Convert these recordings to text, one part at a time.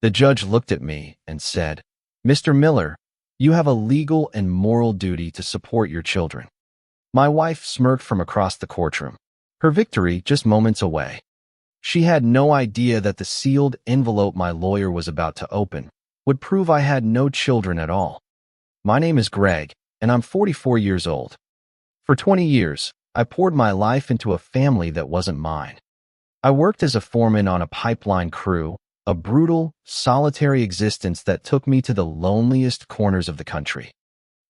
The judge looked at me and said, "Mr. Miller, you have a legal and moral duty to support your children." My wife smirked from across the courtroom, her victory just moments away. She had no idea that the sealed envelope my lawyer was about to open would prove I had no children at all. My name is Greg, and I'm 44 years old. For 20 years, I poured my life into a family that wasn't mine. I worked as a foreman on a pipeline crew, a brutal, solitary existence that took me to the loneliest corners of the country.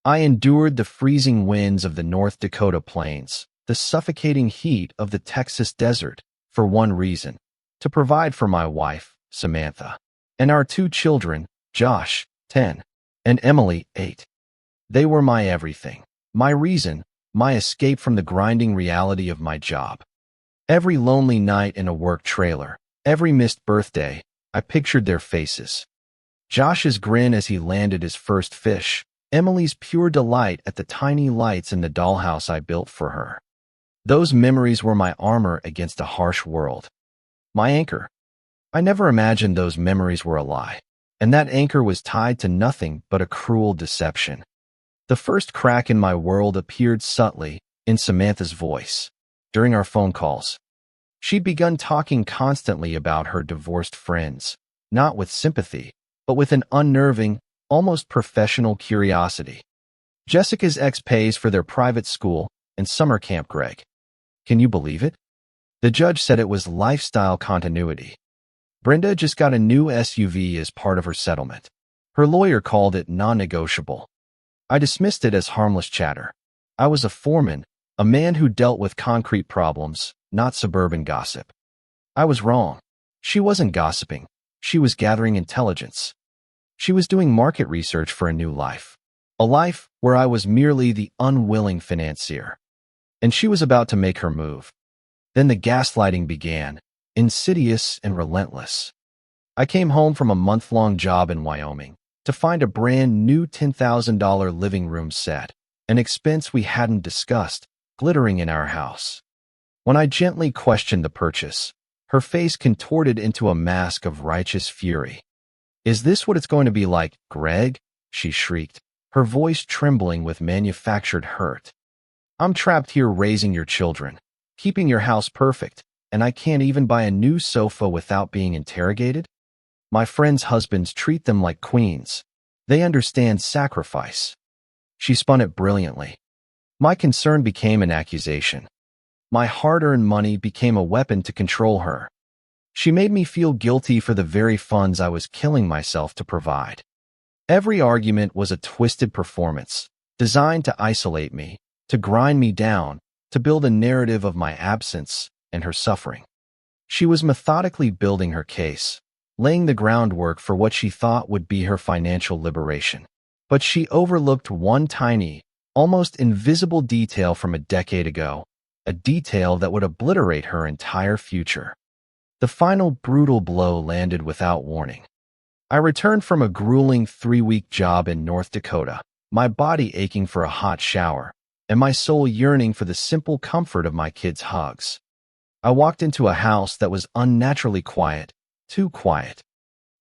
I endured the freezing winds of the North Dakota plains, the suffocating heat of the Texas desert, for one reason: to provide for my wife, Samantha, and our two children, Josh, 10, and Emily, 8. They were my everything, my reason, my escape from the grinding reality of my job. Every lonely night in a work trailer, every missed birthday, I pictured their faces. Josh's grin as he landed his first fish, Emily's pure delight at the tiny lights in the dollhouse I built for her. Those memories were my armor against a harsh world. My anchor. I never imagined those memories were a lie, and that anchor was tied to nothing but a cruel deception. The first crack in my world appeared subtly in Samantha's voice. During our phone calls, she'd begun talking constantly about her divorced friends, not with sympathy, but with an unnerving, almost professional curiosity. "Jessica's ex pays for their private school and summer camp, Greg. Can you believe it?" The judge said it was lifestyle continuity. "Brenda just got a new SUV as part of her settlement. Her lawyer called it non-negotiable." I dismissed it as harmless chatter. I was a foreman, a man who dealt with concrete problems, not suburban gossip. I was wrong. She wasn't gossiping. She was gathering intelligence. She was doing market research for a new life. A life where I was merely the unwilling financier. And she was about to make her move. Then the gaslighting began, insidious and relentless. I came home from a month-long job in Wyoming to find a brand new $10,000 living room set, an expense we hadn't discussed, glittering in our house. When I gently questioned the purchase, her face contorted into a mask of righteous fury. "Is this what it's going to be like, Greg?" she shrieked, her voice trembling with manufactured hurt. "I'm trapped here raising your children, keeping your house perfect, and I can't even buy a new sofa without being interrogated? My friends' husbands treat them like queens. They understand sacrifice." She spun it brilliantly. My concern became an accusation. My hard-earned money became a weapon to control her. She made me feel guilty for the very funds I was killing myself to provide. Every argument was a twisted performance, designed to isolate me, to grind me down, to build a narrative of my absence and her suffering. She was methodically building her case, laying the groundwork for what she thought would be her financial liberation. But she overlooked one tiny, almost invisible detail from a decade ago, a detail that would obliterate her entire future. The final brutal blow landed without warning. I returned from a grueling 3-week job in North Dakota, my body aching for a hot shower, and my soul yearning for the simple comfort of my kids' hugs. I walked into a house that was unnaturally quiet, too quiet.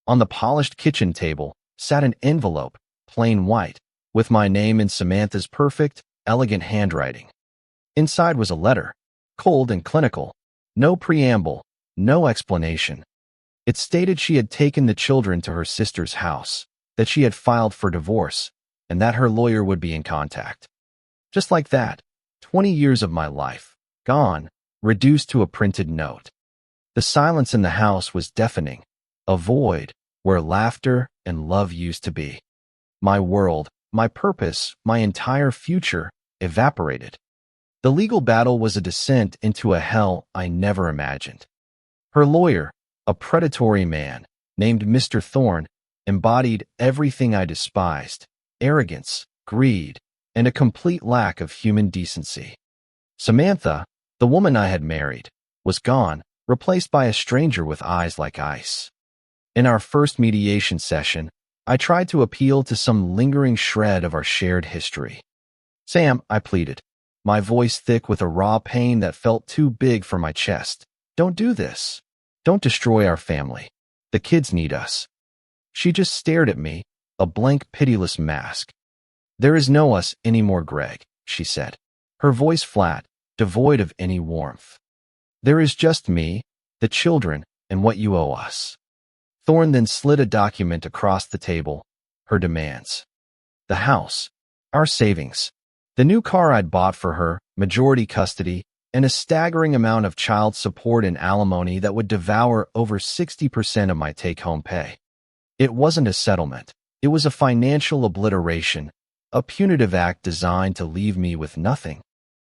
On the polished kitchen table sat an envelope, plain white, with my name in Samantha's perfect, elegant handwriting. Inside was a letter, cold and clinical, no preamble, no explanation. It stated she had taken the children to her sister's house, that she had filed for divorce, and that her lawyer would be in contact. Just like that, 20 years of my life, gone, reduced to a printed note. The silence in the house was deafening, a void where laughter and love used to be. My world, my purpose, my entire future evaporated. The legal battle was a descent into a hell I never imagined. Her lawyer, a predatory man named Mr. Thorne, embodied everything I despised: arrogance, greed, and a complete lack of human decency. Samantha, the woman I had married, was gone, replaced by a stranger with eyes like ice. In our first mediation session, I tried to appeal to some lingering shred of our shared history. "Sam," I pleaded, my voice thick with a raw pain that felt too big for my chest, "don't do this. Don't destroy our family. The kids need us." She just stared at me, a blank, pitiless mask. "There is no us anymore, Greg," she said, her voice flat, devoid of any warmth. "There is just me, the children, and what you owe us." Thorne then slid a document across the table, her demands. The house, our savings, the new car I'd bought for her, majority custody, and a staggering amount of child support and alimony that would devour over 60% of my take-home pay. It wasn't a settlement. It was a financial obliteration, a punitive act designed to leave me with nothing.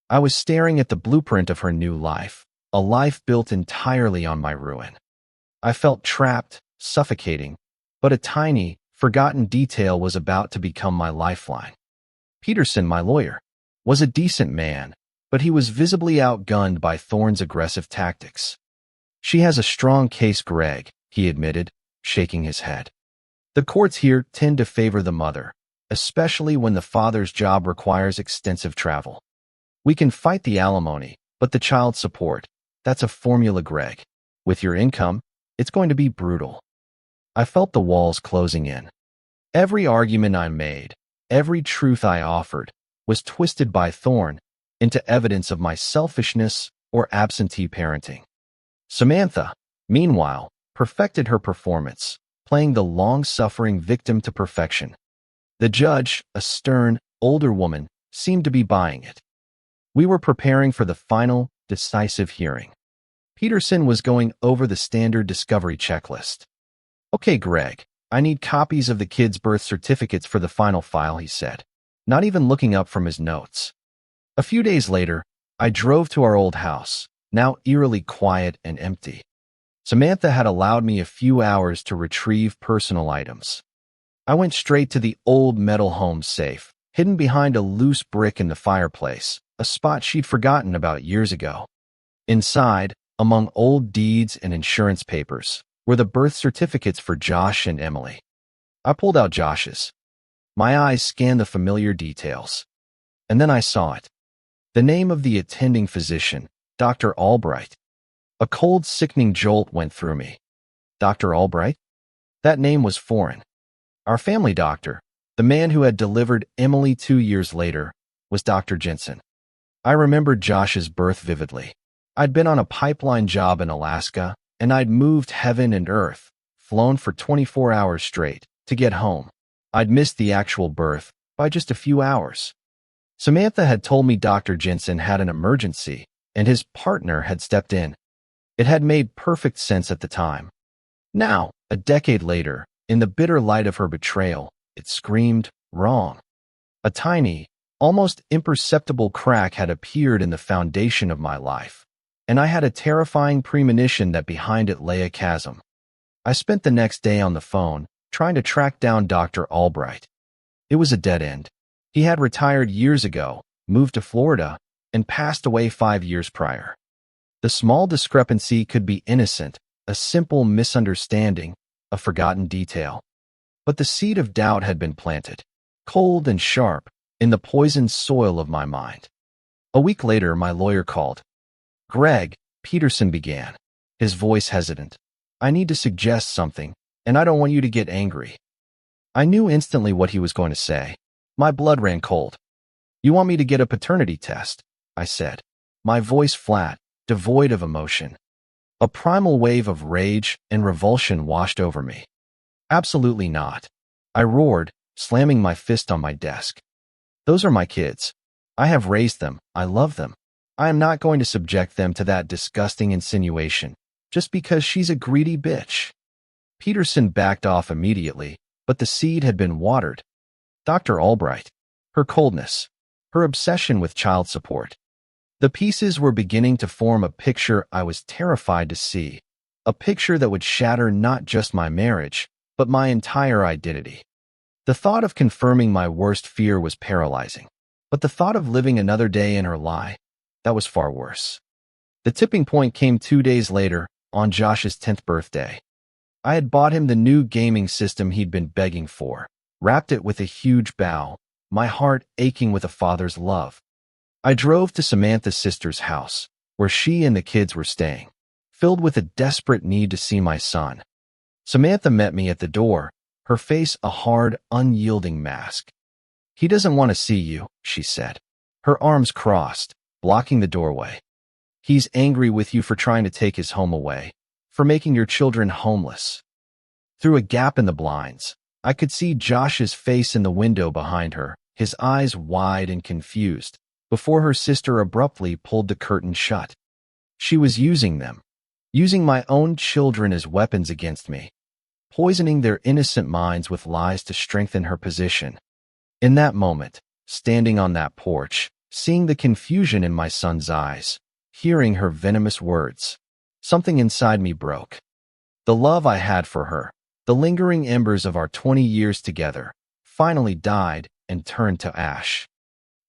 I was staring at the blueprint of her new life, a life built entirely on my ruin. I felt trapped, suffocating, but a tiny, forgotten detail was about to become my lifeline. Peterson, my lawyer, was a decent man, but he was visibly outgunned by Thorne's aggressive tactics. "She has a strong case, Greg," he admitted, shaking his head. "The courts here tend to favor the mother, especially when the father's job requires extensive travel. We can fight the alimony, but the child support, that's a formula, Greg. With your income, it's going to be brutal." I felt the walls closing in. Every argument I made, every truth I offered, was twisted by Thorne into evidence of my selfishness or absentee parenting. Samantha, meanwhile, perfected her performance, playing the long-suffering victim to perfection. The judge, a stern, older woman, seemed to be buying it. We were preparing for the final, decisive hearing. Peterson was going over the standard discovery checklist. "Okay, Greg, I need copies of the kids' birth certificates for the final file," he said, not even looking up from his notes. A few days later, I drove to our old house, now eerily quiet and empty. Samantha had allowed me a few hours to retrieve personal items. I went straight to the old metal home safe, hidden behind a loose brick in the fireplace, a spot she'd forgotten about years ago. Inside, among old deeds and insurance papers, were the birth certificates for Josh and Emily. I pulled out Josh's. My eyes scanned the familiar details. And then I saw it. The name of the attending physician, Dr. Albright. A cold, sickening jolt went through me. Dr. Albright? That name was foreign. Our family doctor, the man who had delivered Emily 2 years later, was Dr. Jensen. I remembered Josh's birth vividly. I'd been on a pipeline job in Alaska, and I'd moved heaven and earth, flown for 24 hours straight, to get home. I'd missed the actual birth by just a few hours. Samantha had told me Dr. Jensen had an emergency, and his partner had stepped in. It had made perfect sense at the time. Now, a decade later, in the bitter light of her betrayal, it screamed wrong. A tiny, almost imperceptible crack had appeared in the foundation of my life, and I had a terrifying premonition that behind it lay a chasm. I spent the next day on the phone, trying to track down Dr. Albright. It was a dead end. He had retired years ago, moved to Florida, and passed away 5 years prior. The small discrepancy could be innocent, a simple misunderstanding, a forgotten detail. But the seed of doubt had been planted, cold and sharp, in the poisoned soil of my mind. A week later, my lawyer called. "Greg," Peterson began, his voice hesitant, "I need to suggest something, and I don't want you to get angry." I knew instantly what he was going to say. My blood ran cold. "You want me to get a paternity test?" I said, my voice flat, devoid of emotion. A primal wave of rage and revulsion washed over me. "Absolutely not," I roared, slamming my fist on my desk. "Those are my kids. I have raised them. I love them. I am not going to subject them to that disgusting insinuation, just because she's a greedy bitch." Peterson backed off immediately, but the seed had been watered. Dr. Albright, her coldness, her obsession with child support. The pieces were beginning to form a picture I was terrified to see, a picture that would shatter not just my marriage, but my entire identity. The thought of confirming my worst fear was paralyzing, but the thought of living another day in her lie, that was far worse. The tipping point came 2 days later, on Josh's 10th birthday. I had bought him the new gaming system he'd been begging for, wrapped it with a huge bow, my heart aching with a father's love. I drove to Samantha's sister's house, where she and the kids were staying, filled with a desperate need to see my son. Samantha met me at the door, her face a hard, unyielding mask. "He doesn't want to see you," she said, her arms crossed, blocking the doorway. "He's angry with you for trying to take his home away, for making your children homeless." Through a gap in the blinds, I could see Josh's face in the window behind her, his eyes wide and confused, before her sister abruptly pulled the curtain shut. She was using them, using my own children as weapons against me, poisoning their innocent minds with lies to strengthen her position. In that moment, standing on that porch, seeing the confusion in my son's eyes, hearing her venomous words, something inside me broke. The love I had for her, the lingering embers of our 20 years together, finally died and turned to ash.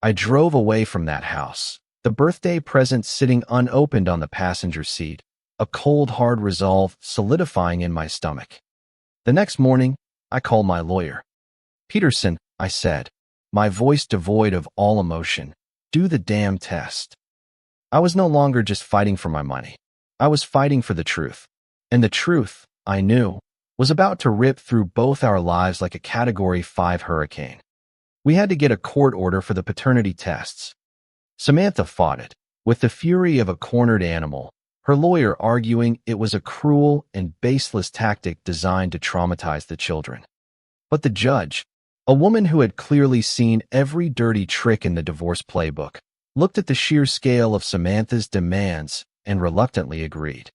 I drove away from that house, the birthday present sitting unopened on the passenger seat, a cold, hard resolve solidifying in my stomach. The next morning, I called my lawyer. "Peterson," I said, my voice devoid of all emotion, "do the damn test." I was no longer just fighting for my money. I was fighting for the truth. And the truth, I knew, was about to rip through both our lives like a Category 5 hurricane. We had to get a court order for the paternity tests. Samantha fought it, with the fury of a cornered animal, her lawyer arguing it was a cruel and baseless tactic designed to traumatize the children. But the judge, a woman who had clearly seen every dirty trick in the divorce playbook, looked at the sheer scale of Samantha's demands and reluctantly agreed.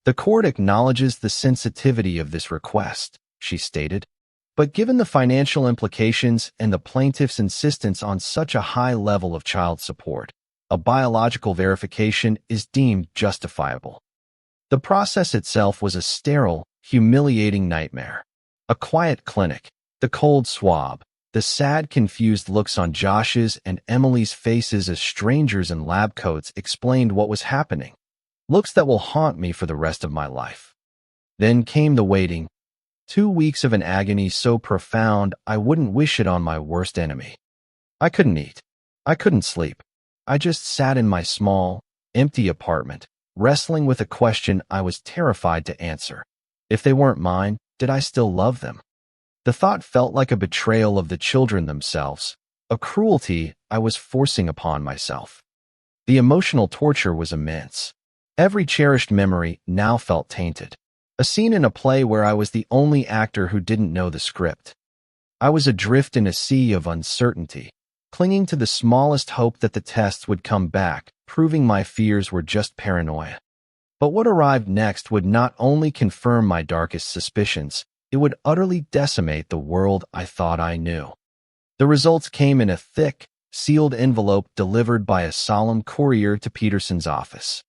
"The court acknowledges the sensitivity of this request," she stated, "but given the financial implications and the plaintiff's insistence on such a high level of child support, a biological verification is deemed justifiable." The process itself was a sterile, humiliating nightmare. A quiet clinic, the cold swab, the sad, confused looks on Josh's and Emily's faces as strangers in lab coats explained what was happening. Looks that will haunt me for the rest of my life. Then came the waiting. 2 weeks of an agony so profound I wouldn't wish it on my worst enemy. I couldn't eat. I couldn't sleep. I just sat in my small, empty apartment, wrestling with a question I was terrified to answer. If they weren't mine, did I still love them? The thought felt like a betrayal of the children themselves, a cruelty I was forcing upon myself. The emotional torture was immense. Every cherished memory now felt tainted. A scene in a play where I was the only actor who didn't know the script. I was adrift in a sea of uncertainty, clinging to the smallest hope that the tests would come back, proving my fears were just paranoia. But what arrived next would not only confirm my darkest suspicions, it would utterly decimate the world I thought I knew. The results came in a thick, sealed envelope delivered by a solemn courier to Peterson's office.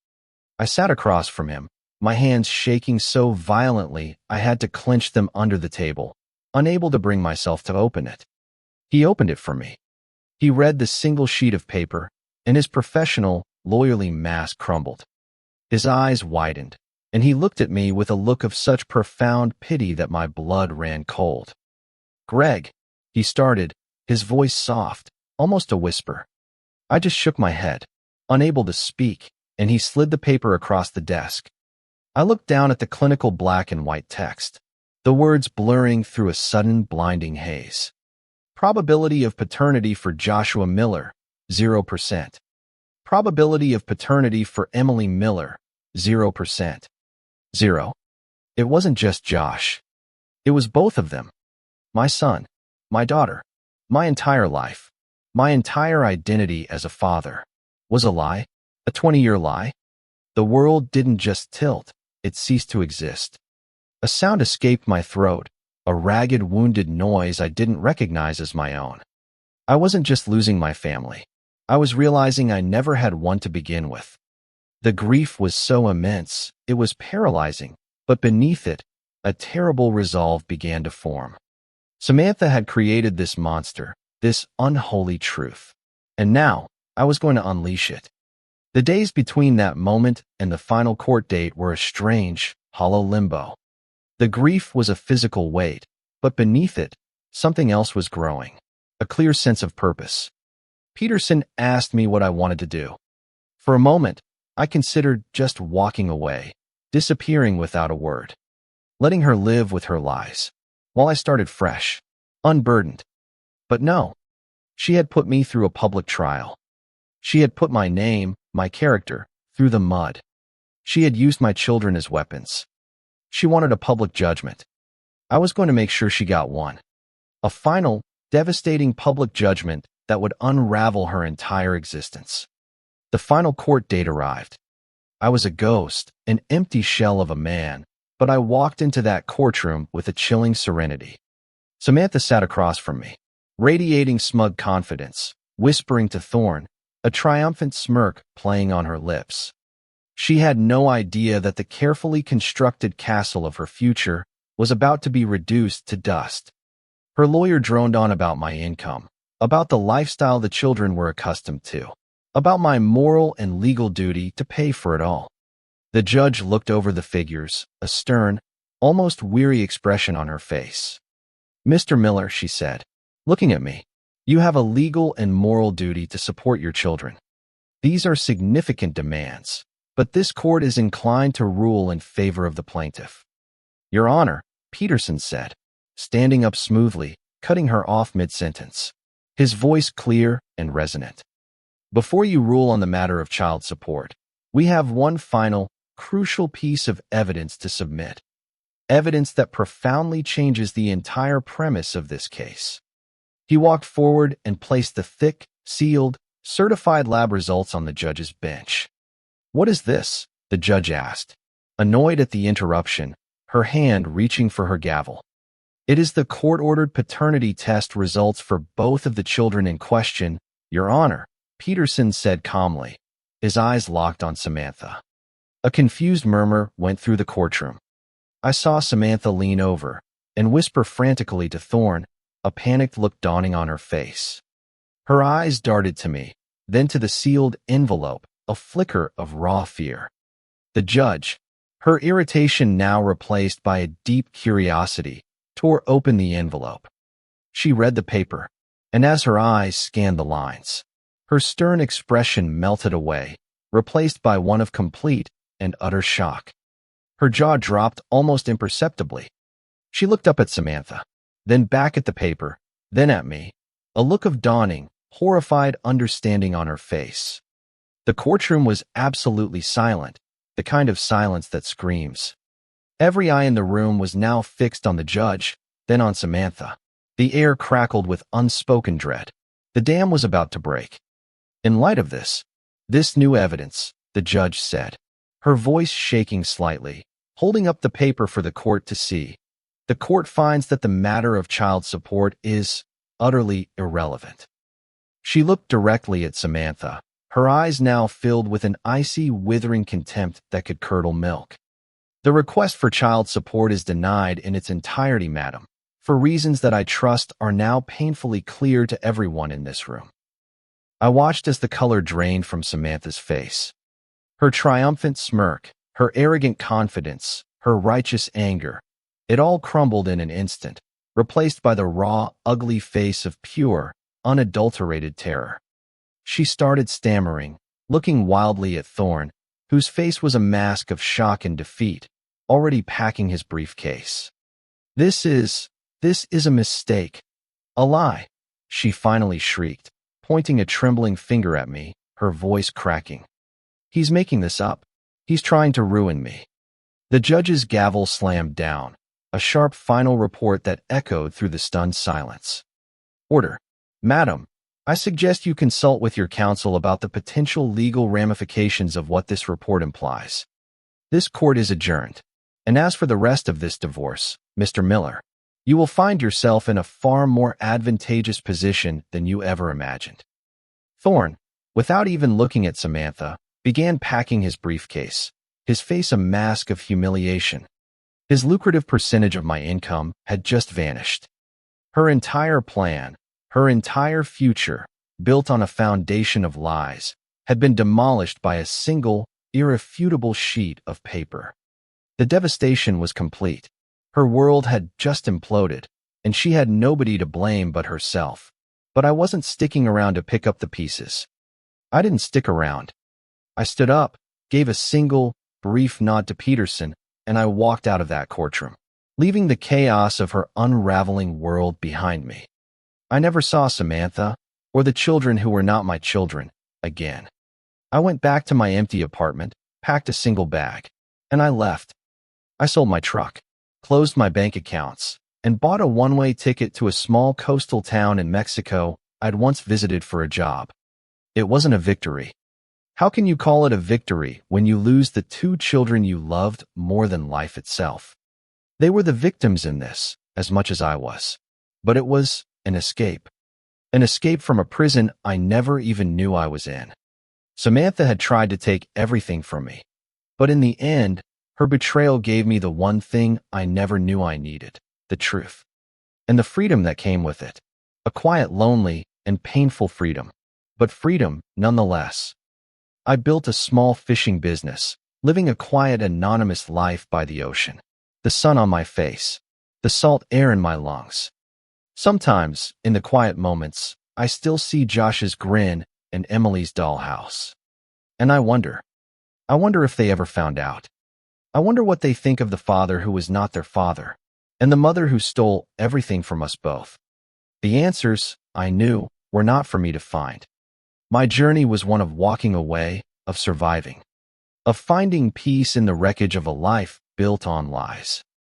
I sat across from him, my hands shaking so violently I had to clench them under the table, unable to bring myself to open it. He opened it for me. He read the single sheet of paper, and his professional, lawyerly mask crumbled. His eyes widened, and he looked at me with a look of such profound pity that my blood ran cold. "Greg," he started, his voice soft, almost a whisper. I just shook my head, unable to speak, and he slid the paper across the desk. I looked down at the clinical black and white text, the words blurring through a sudden blinding haze. Probability of paternity for Joshua Miller, 0%. Probability of paternity for Emily Miller, 0%. 0. It wasn't just Josh. It was both of them. My son, my daughter, my entire life, my entire identity as a father, was a lie, a 20-year lie. The world didn't just tilt, it ceased to exist. A sound escaped my throat, a ragged, wounded noise I didn't recognize as my own. I wasn't just losing my family. I was realizing I never had one to begin with. The grief was so immense, it was paralyzing, but beneath it, a terrible resolve began to form. Samantha had created this monster, this unholy truth. And now, I was going to unleash it. The days between that moment and the final court date were a strange, hollow limbo. The grief was a physical weight, but beneath it, something else was growing, a clear sense of purpose. Peterson asked me what I wanted to do. For a moment, I considered just walking away, disappearing without a word, letting her live with her lies. while I started fresh, unburdened. But no, she had put me through a public trial. She had put my name, my character, through the mud. She had used my children as weapons. She wanted a public judgment. I was going to make sure she got one. A final, devastating public judgment that would unravel her entire existence. The final court date arrived. I was a ghost, an empty shell of a man, but I walked into that courtroom with a chilling serenity. Samantha sat across from me, radiating smug confidence, whispering to Thorne, a triumphant smirk playing on her lips. She had no idea that the carefully constructed castle of her future was about to be reduced to dust. Her lawyer droned on about my income, about the lifestyle the children were accustomed to, about my moral and legal duty to pay for it all. The judge looked over the figures, a stern, almost weary expression on her face. "Mr. Miller," she said, looking at me, "you have a legal and moral duty to support your children. These are significant demands, but this court is inclined to rule in favor of the plaintiff." "Your Honor," Peterson said, standing up smoothly, cutting her off mid-sentence, his voice clear and resonant. "Before you rule on the matter of child support, we have one final, crucial piece of evidence to submit. Evidence that profoundly changes the entire premise of this case." He walked forward and placed the thick, sealed, certified lab results on the judge's bench. "What is this?" the judge asked, annoyed at the interruption, her hand reaching for her gavel. "It is the court-ordered paternity test results for both of the children in question, Your Honor," Peterson said calmly, his eyes locked on Samantha. A confused murmur went through the courtroom. I saw Samantha lean over and whisper frantically to Thorne, a panicked look dawning on her face. Her eyes darted to me, then to the sealed envelope, a flicker of raw fear. The judge, her irritation now replaced by a deep curiosity, tore open the envelope. She read the paper, and as her eyes scanned the lines, her stern expression melted away, replaced by one of complete and utter shock. Her jaw dropped almost imperceptibly. She looked up at Samantha, then back at the paper, then at me, a look of dawning, horrified understanding on her face. The courtroom was absolutely silent, the kind of silence that screams. Every eye in the room was now fixed on the judge, then on Samantha. The air crackled with unspoken dread. The dam was about to break. "In light of this new evidence," the judge said, her voice shaking slightly, holding up the paper for the court to see, "the court finds that the matter of child support is utterly irrelevant." She looked directly at Samantha, her eyes now filled with an icy, withering contempt that could curdle milk. "The request for child support is denied in its entirety, madam, for reasons that I trust are now painfully clear to everyone in this room." I watched as the color drained from Samantha's face. Her triumphant smirk, her arrogant confidence, her righteous anger, it all crumbled in an instant, replaced by the raw, ugly face of pure, unadulterated terror. She started stammering, looking wildly at Thorne, whose face was a mask of shock and defeat, already packing his briefcase. This is a mistake. A lie," she finally shrieked, pointing a trembling finger at me, her voice cracking. "He's making this up. He's trying to ruin me." The judge's gavel slammed down, a sharp final report that echoed through the stunned silence. "Order. Madam, I suggest you consult with your counsel about the potential legal ramifications of what this report implies. This court is adjourned. And as for the rest of this divorce, Mr. Miller, you will find yourself in a far more advantageous position than you ever imagined." Thorne, without even looking at Samantha, began packing his briefcase, his face a mask of humiliation. His lucrative percentage of my income had just vanished. Her entire plan, her entire future, built on a foundation of lies, had been demolished by a single, irrefutable sheet of paper. The devastation was complete. Her world had just imploded, and she had nobody to blame but herself. But I wasn't sticking around to pick up the pieces. I didn't stick around. I stood up, gave a single, brief nod to Peterson, and I walked out of that courtroom. leaving the chaos of her unraveling world behind me. I never saw Samantha, or the children who were not my children, again. I went back to my empty apartment, packed a single bag, and I left. I sold my truck, closed my bank accounts, and bought a one-way ticket to a small coastal town in Mexico I'd once visited for a job. It wasn't a victory. How can you call it a victory when you lose the two children you loved more than life itself? They were the victims in this, as much as I was. But it was an escape. An escape from a prison I never even knew I was in. Samantha had tried to take everything from me. But in the end, her betrayal gave me the one thing I never knew I needed, the truth. And the freedom that came with it. A quiet, lonely, and painful freedom. But freedom, nonetheless. I built a small fishing business, living a quiet, anonymous life by the ocean. The sun on my face. The salt air in my lungs. Sometimes, in the quiet moments, I still see Josh's grin and Emily's dollhouse. And I wonder if they ever found out. I wonder what they think of the father who was not their father, and the mother who stole everything from us both. The answers, I knew, were not for me to find. My journey was one of walking away, of surviving, of finding peace in the wreckage of a life built on lies.